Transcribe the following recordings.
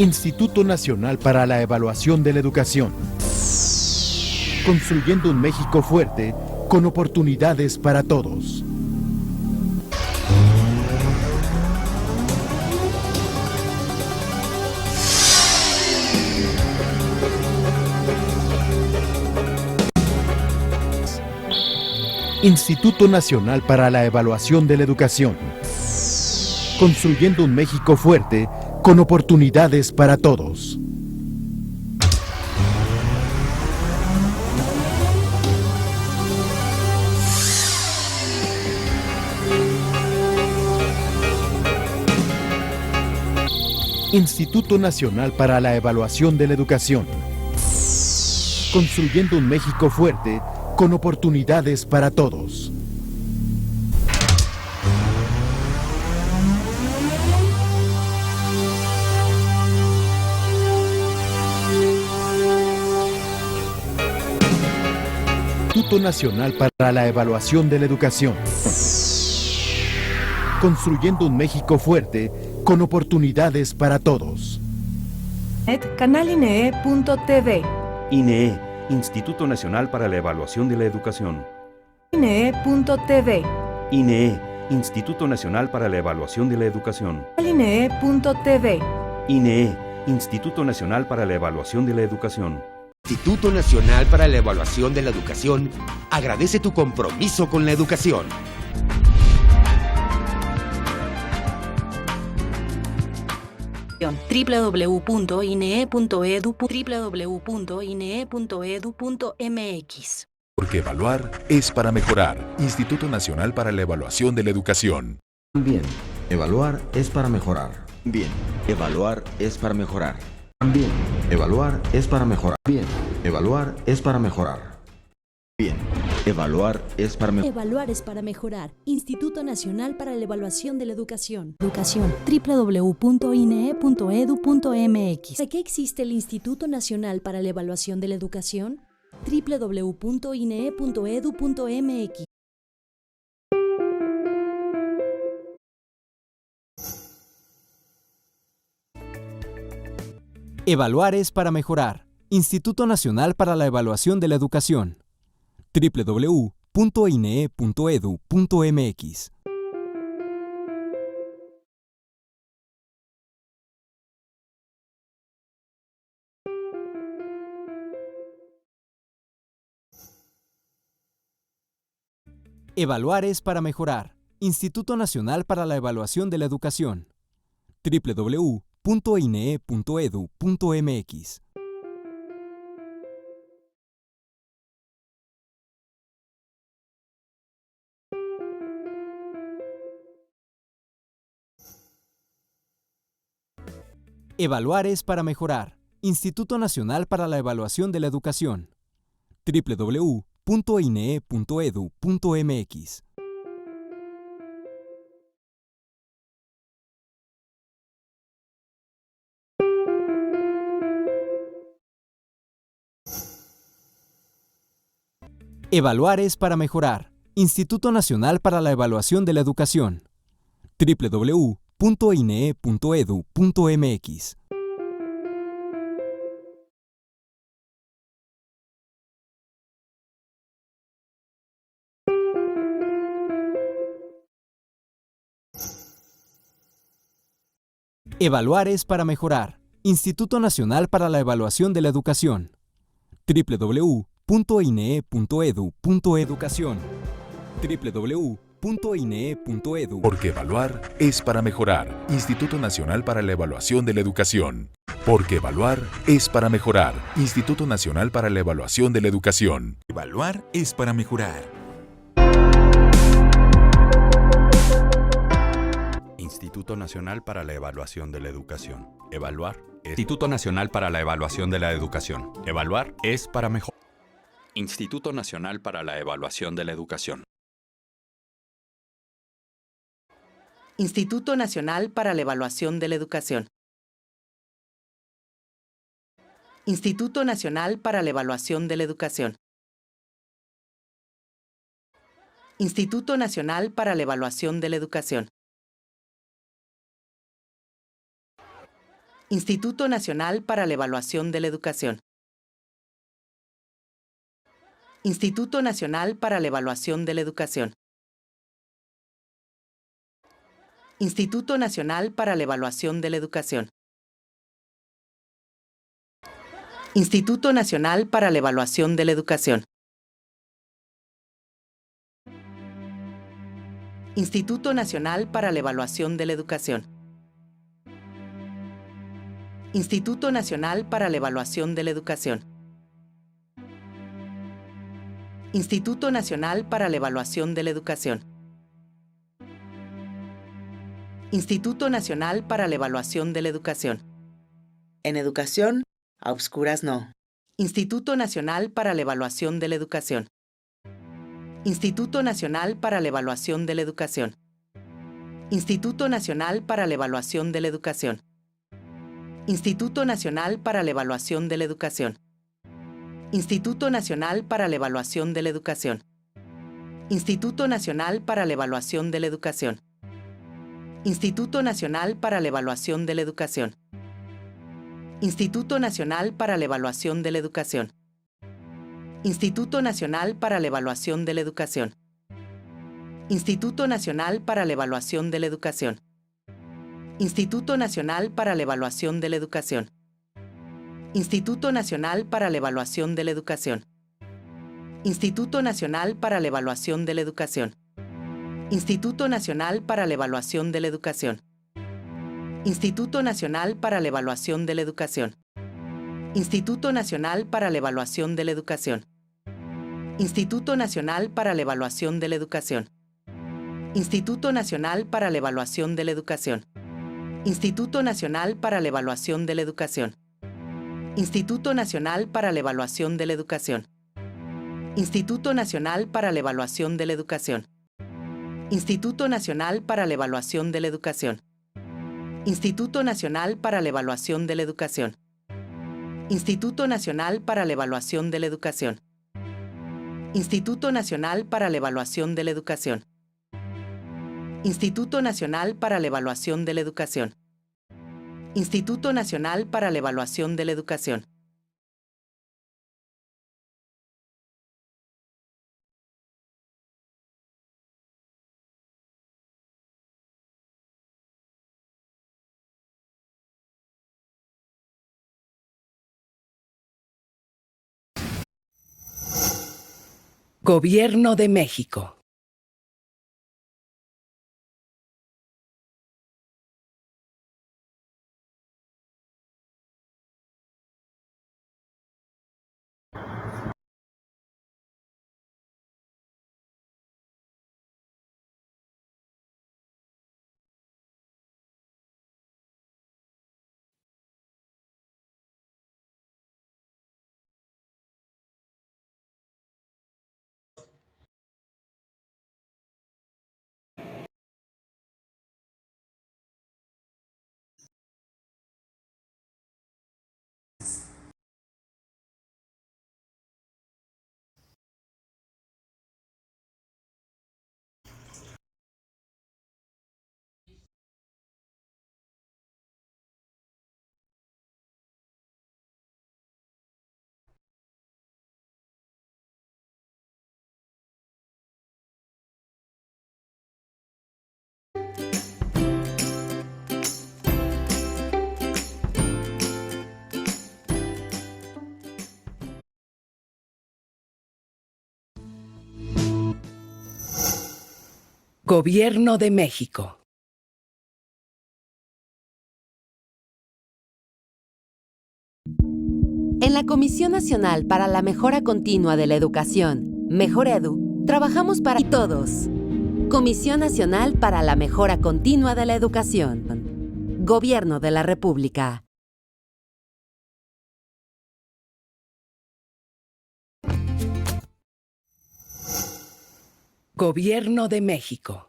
Instituto Nacional para la Evaluación de la Educación. Construyendo un México fuerte, con oportunidades para todos. Instituto Nacional para la Evaluación de la Educación. Construyendo un México fuerte, con oportunidades para todos. Instituto Nacional para la Evaluación de la Educación. Construyendo un México fuerte, con oportunidades para todos. Instituto Nacional para la Evaluación de la Educación. Construyendo un México fuerte, con oportunidades para todos. Canal INEE.tv. INEE, Instituto Nacional para la Evaluación de la Educación. INEE.tv. INEE, Instituto Nacional para la Evaluación de la Educación. INEE.tv. INEE, Instituto Nacional para la Evaluación de la Educación. Instituto Nacional para la Evaluación de la Educación agradece tu compromiso con la educación. www.inee.edu.mx. Porque evaluar es para mejorar. Instituto Nacional para la Evaluación de la Educación. Bien, evaluar es para mejorar. Bien, evaluar es para mejorar. Bien, evaluar es para mejorar. Bien, evaluar es para mejorar. Bien, evaluar es para mejorar. Evaluar es para mejorar. Instituto Nacional para la Evaluación de la Educación. Educación. www.inee.edu.mx. ¿De qué existe el Instituto Nacional para la Evaluación de la Educación? www.inee.edu.mx. Evaluar es para mejorar. Instituto Nacional para la Evaluación de la Educación. www.inee.edu.mx. Evaluar es para mejorar. Instituto Nacional para la Evaluación de la Educación. www.inee.edu.mx. Evaluar es para mejorar. Instituto Nacional para la Evaluación de la Educación. www.inee.edu.mx. Evaluar es para mejorar. Instituto Nacional para la Evaluación de la Educación. www.inee.edu.mx. Evaluar es para mejorar. Instituto Nacional para la Evaluación de la Educación. www.inee.edu.educación. www.inee.edu. Porque evaluar es para mejorar. Instituto Nacional para la Evaluación de la Educación. Porque evaluar es para mejorar. Instituto Nacional para la Evaluación de la Educación. Evaluar es para mejorar. Instituto Nacional para la Evaluación de la Educación. Evaluar es... Instituto Nacional para la Evaluación de la Educación. Evaluar es para mejorar. Instituto Nacional para la Evaluación de la Educación. Instituto Nacional para la Evaluación de la Educación. Instituto Nacional para la Evaluación de la Educación. Instituto Nacional para la Evaluación de la Educación. Instituto Nacional para la Evaluación de la Educación. Instituto Nacional para la Evaluación de la Educación. Instituto Nacional para la Evaluación de la Educación. Instituto Nacional para la Evaluación de la Educación. Instituto Nacional para la Evaluación de la Educación. Instituto Nacional para la Evaluación de la Educación. Instituto Nacional para la Evaluación de la Educación. Instituto Nacional para la Evaluación de la Educación. En educación, a obscuras no. Instituto Nacional para la Evaluación de la Educación. Instituto Nacional para la Evaluación de la Educación. Instituto Nacional para la Evaluación de la Educación. Instituto Nacional para la Evaluación de la Educación. Instituto Nacional para la Evaluación de la Educación. Instituto Nacional para la Evaluación de la Educación. Instituto Nacional para la Evaluación de la Educación. Instituto Nacional para la Evaluación de la Educación. Instituto Nacional para la Evaluación de la Educación. Instituto Nacional para la Evaluación de la Educación. Instituto Nacional para la Evaluación de la Educación. Instituto Nacional para la Evaluación de la Educación. Instituto Nacional para la Evaluación de la Educación. Instituto Nacional para la Evaluación de la Educación. Instituto Nacional para la Evaluación de la Educación. Instituto Nacional para la Evaluación de la Educación. Instituto Nacional para la Evaluación de la Educación. Instituto Nacional para la Evaluación de la Educación. Instituto Nacional para la Evaluación de la Educación. Instituto Nacional para la Evaluación de la Educación. Instituto Nacional para la Evaluación de la Educación. Instituto Nacional para la Evaluación de la Educación. Instituto Nacional para la Evaluación de la Educación. Instituto Nacional para la Evaluación de la Educación. Instituto Nacional para la Evaluación de la Educación. Instituto Nacional para la Evaluación de la Educación. Instituto Nacional para la Evaluación de la Educación. Gobierno de México. Gobierno de México. En la Comisión Nacional para la Mejora Continua de la Educación, Mejoredu, trabajamos para todos. Comisión Nacional para la Mejora Continua de la Educación. Gobierno de la República. Gobierno de México.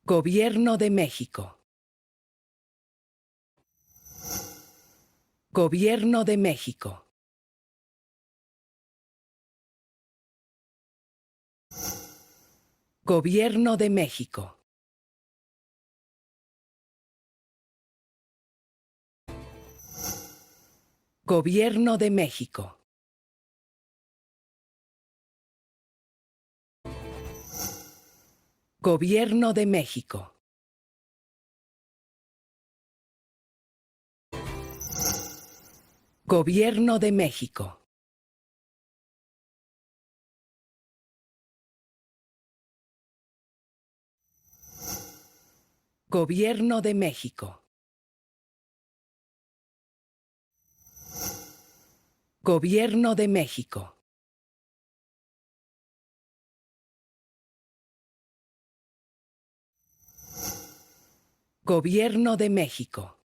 Gobierno de México. Gobierno de México. Gobierno de México. Gobierno de México. Gobierno de México. Gobierno de México. Gobierno de México. Gobierno de México. Gobierno de México.